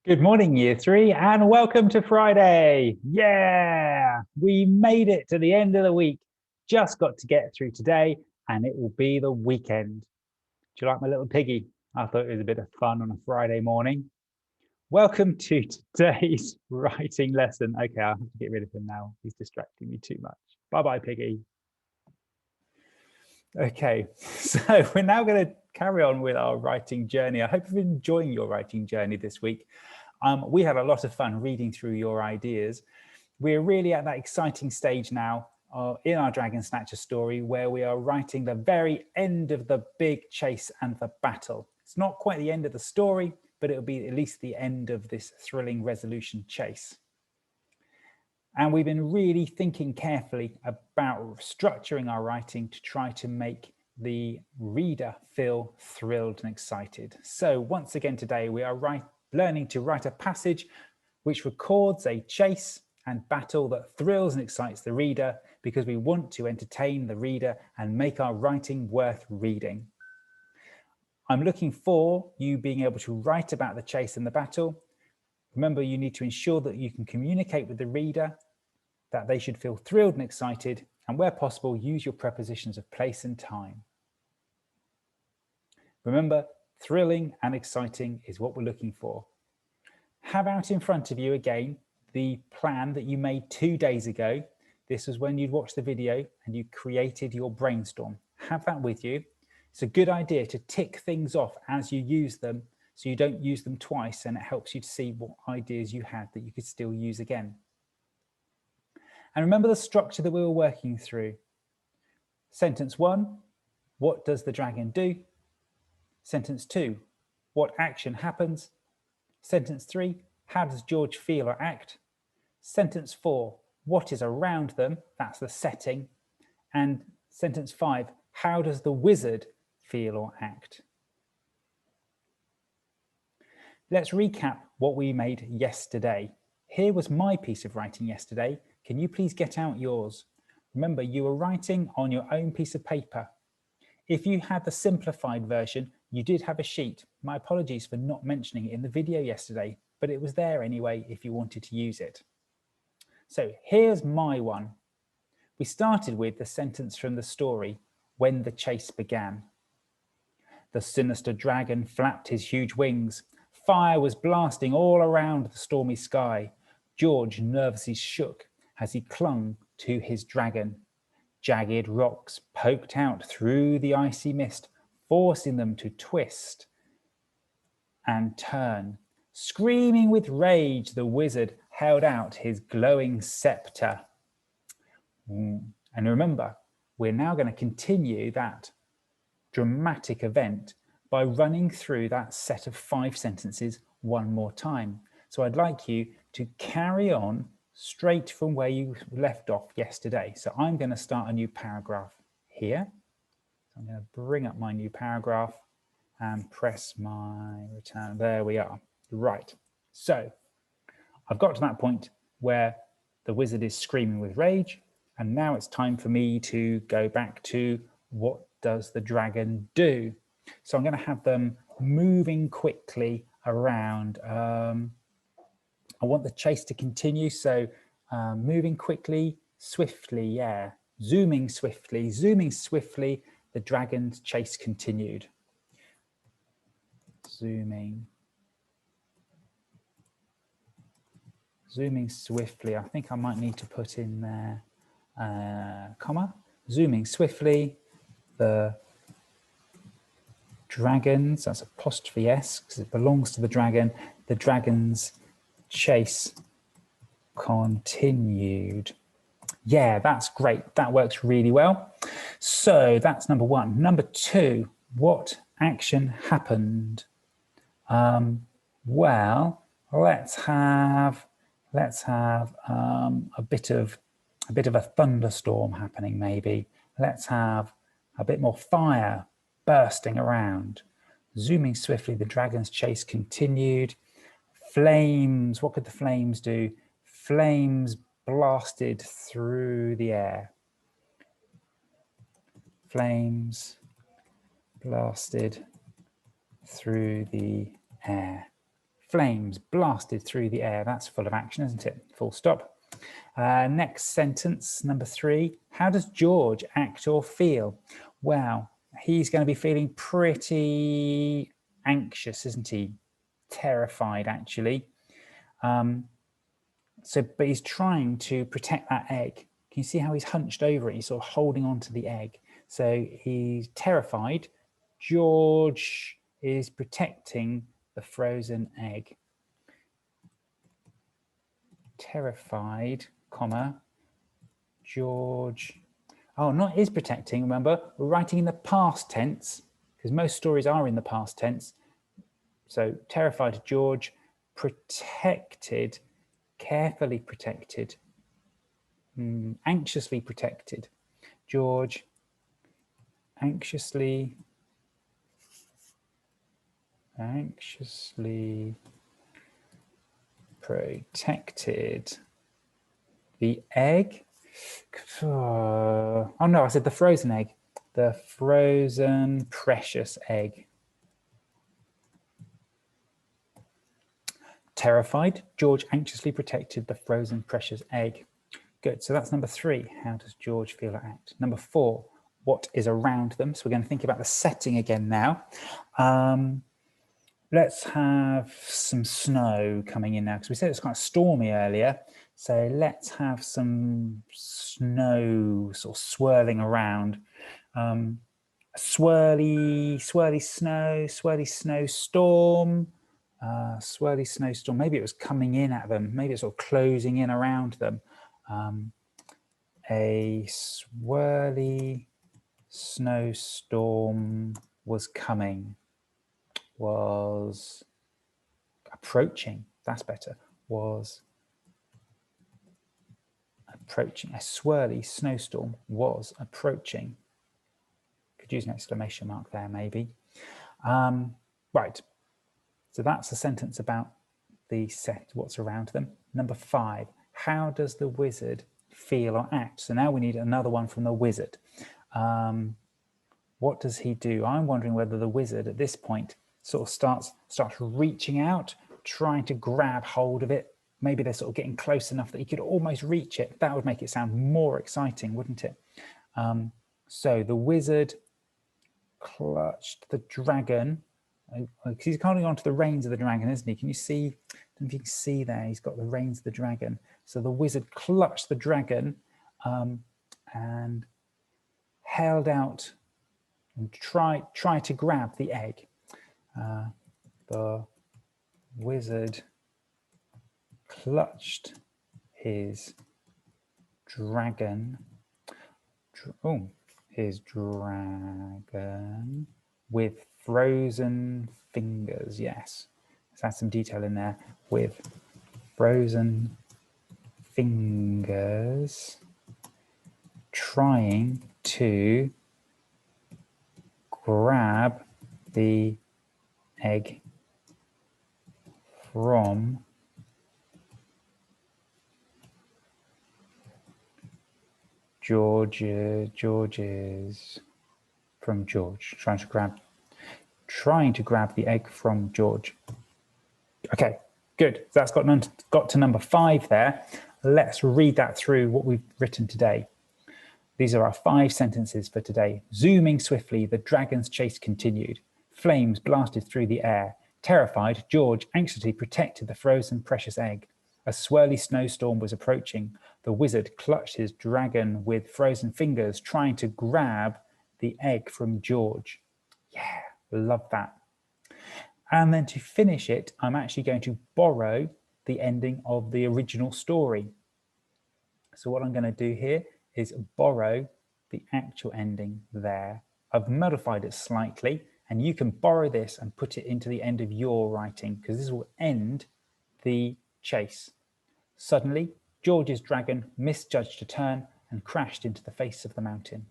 Good morning, Year 3, and welcome to Friday. Yeah, we made it to the end of the week. Just got to get through today, and it will be the weekend. Do you like my little piggy? I thought it was a bit of fun on a Friday morning. Welcome to today's writing lesson. Okay, I'll have to get rid of him now. He's distracting me too much. Bye-bye, piggy. Okay, so we're now going to carry on with our writing journey. I hope you've been enjoying your writing journey this week. We had a lot of fun reading through your ideas. We're really at that exciting stage now in our Dragon Snatcher story where we are writing the very end of the big chase and the battle. It's not quite the end of the story, but it'll be at least the end of this thrilling resolution chase. And we've been really thinking carefully about structuring our writing to try to make the reader feel thrilled and excited. So once again today, we are learning to write a passage which records a chase and battle that thrills and excites the reader because we want to entertain the reader and make our writing worth reading. I'm looking for you being able to write about the chase and the battle. Remember, you need to ensure that you can communicate with the reader, that they should feel thrilled and excited, and where possible, use your prepositions of place and time. Remember, thrilling and exciting is what we're looking for. Have out in front of you again the plan that you made 2 days ago. This was when you'd watched the video and you created your brainstorm. Have that with you. It's a good idea to tick things off as you use them so you don't use them twice, and it helps you to see what ideas you had that you could still use again. And remember the structure that we were working through. Sentence 1, what does the dragon do? Sentence 2, what action happens? Sentence 3, how does George feel or act? Sentence 4, what is around them? That's the setting. And sentence 5, how does the wizard feel or act? Let's recap what we made yesterday. Here was my piece of writing yesterday. Can you please get out yours? Remember, you were writing on your own piece of paper. If you had the simplified version, you did have a sheet. My apologies for not mentioning it in the video yesterday, but it was there anyway if you wanted to use it. So here's my one. We started with the sentence from the story, when the chase began. The sinister dragon flapped his huge wings. Fire was blasting all around the stormy sky. George nervously shook as he clung to his dragon. Jagged rocks poked out through the icy mist, forcing them to twist and turn. Screaming with rage, the wizard held out his glowing scepter. And remember, we're now going to continue that dramatic event by running through that set of 5 sentences one more time. So I'd like you to carry on straight from where you left off yesterday. So I'm going to start a new paragraph here. So I'm going to bring up my new paragraph and press my return. There we are. Right. So I've got to that point where the wizard is screaming with rage. And now it's time for me to go back to what does the dragon do? So I'm going to have them moving quickly around. I want the chase to continue. So moving quickly, swiftly, yeah. Zooming swiftly, the dragon's chase continued. Zooming swiftly. I think I might need to put in there, comma. Zooming swiftly, the dragons, that's apostrophe S because it belongs to the dragon's chase continued. Yeah, that's great. That works really well. So that's number 1. Number 2, what action happened? Well, let's have a bit of a thunderstorm happening maybe. Let's have a bit more fire bursting around. Zooming swiftly, the dragon's chase continued. Flames, what could the flames do? Flames blasted through the air. Flames blasted through the air. Flames blasted through the air. That's full of action, isn't it? Full stop. Next sentence, number 3. How does George act or feel? Well, he's going to be feeling pretty anxious, isn't he? Terrified, actually. But he's trying to protect that egg. Can you see how he's hunched over it? He's sort of holding on to the egg. So he's terrified. George is protecting the frozen egg. Terrified, comma, George. Oh, not is protecting, remember, we're writing in the past tense because most stories are in the past tense. So terrified George protected, carefully protected, anxiously protected. George anxiously protected the egg. Oh no, I said the frozen egg. The frozen precious egg. Terrified, George anxiously protected the frozen precious egg. Good, so that's number 3. How does George feel or act? Number 4, what is around them? So we're going to think about the setting again now. Let's have some snow coming in now, because we said it's quite stormy earlier. So let's have some snow sort of swirling around. Swirly snowstorm. Swirly snowstorm. Maybe it was coming in at them. Maybe it's sort of closing in around them. A swirly snowstorm was coming. Was approaching. That's better. Was approaching. A swirly snowstorm was approaching. Could use an exclamation mark there, maybe. Right. So that's a sentence about the set, what's around them. Number 5, how does the wizard feel or act? So now we need another one from the wizard. What does he do? I'm wondering whether the wizard at this point sort of starts reaching out, trying to grab hold of it. Maybe they're sort of getting close enough that he could almost reach it. That would make it sound more exciting, wouldn't it? So the wizard clutched the dragon. He's holding on to the reins of the dragon, isn't he? Can you see? I don't know if you can see there. He's got the reins of the dragon. So the wizard clutched the dragon and held out and tried to grab the egg. The wizard clutched his dragon. His dragon with frozen fingers. Yes, let's add some detail in there. With frozen fingers, trying to grab the egg from George, trying to grab the egg from George. Okay, good. That's got to number 5 there. Let's read that through what we've written today. These are our 5 sentences for today. Zooming swiftly, the dragon's chase continued. Flames blasted through the air. Terrified, George anxiously protected the frozen precious egg. A swirly snowstorm was approaching. The wizard clutched his dragon with frozen fingers, trying to grab the egg from George. Yeah, love that. And then to finish it, I'm actually going to borrow the ending of the original story. So what I'm going to do here is borrow the actual ending there. I've modified it slightly, and you can borrow this and put it into the end of your writing, because this will end the chase. Suddenly, George's dragon misjudged a turn and crashed into the face of the mountain.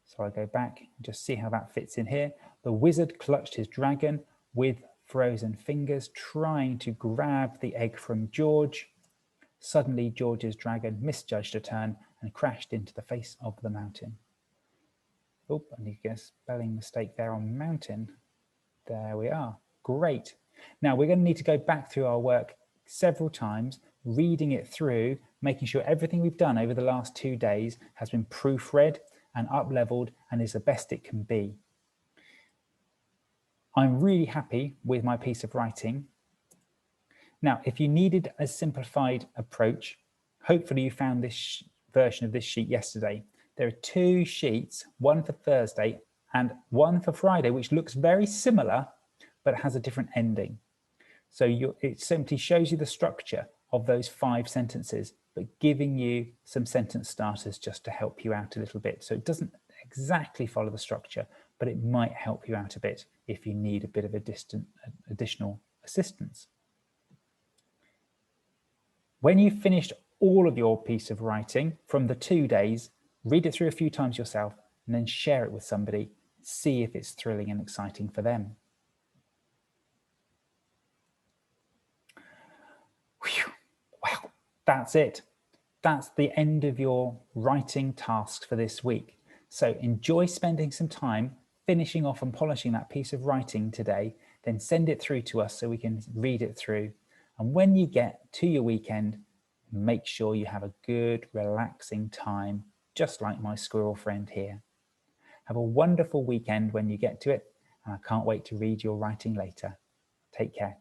So I go back and just see how that fits in here. The wizard clutched his dragon with frozen fingers, trying to grab the egg from George. Suddenly, George's dragon misjudged a turn and crashed into the face of the mountain. Oh, and you get a spelling mistake there on mountain. There we are. Great. Now we're going to need to go back through our work several times, reading it through, making sure everything we've done over the last 2 days has been proofread and up-leveled and is the best it can be. I'm really happy with my piece of writing. Now, if you needed a simplified approach, hopefully you found this version of this sheet yesterday. There are 2 sheets, one for Thursday and one for Friday, which looks very similar, but has a different ending. So it simply shows you the structure of those 5 sentences, but giving you some sentence starters just to help you out a little bit. So it doesn't exactly follow the structure, but it might help you out a bit if you need a bit of additional assistance. When you've finished all of your piece of writing from the 2 days, read it through a few times yourself and then share it with somebody. See if it's thrilling and exciting for them. Whew. Well, that's it. That's the end of your writing tasks for this week. So enjoy spending some time finishing off and polishing that piece of writing today, then send it through to us so we can read it through. And when you get to your weekend, make sure you have a good, relaxing time, just like my squirrel friend here. Have a wonderful weekend when you get to it, and I can't wait to read your writing later. Take care.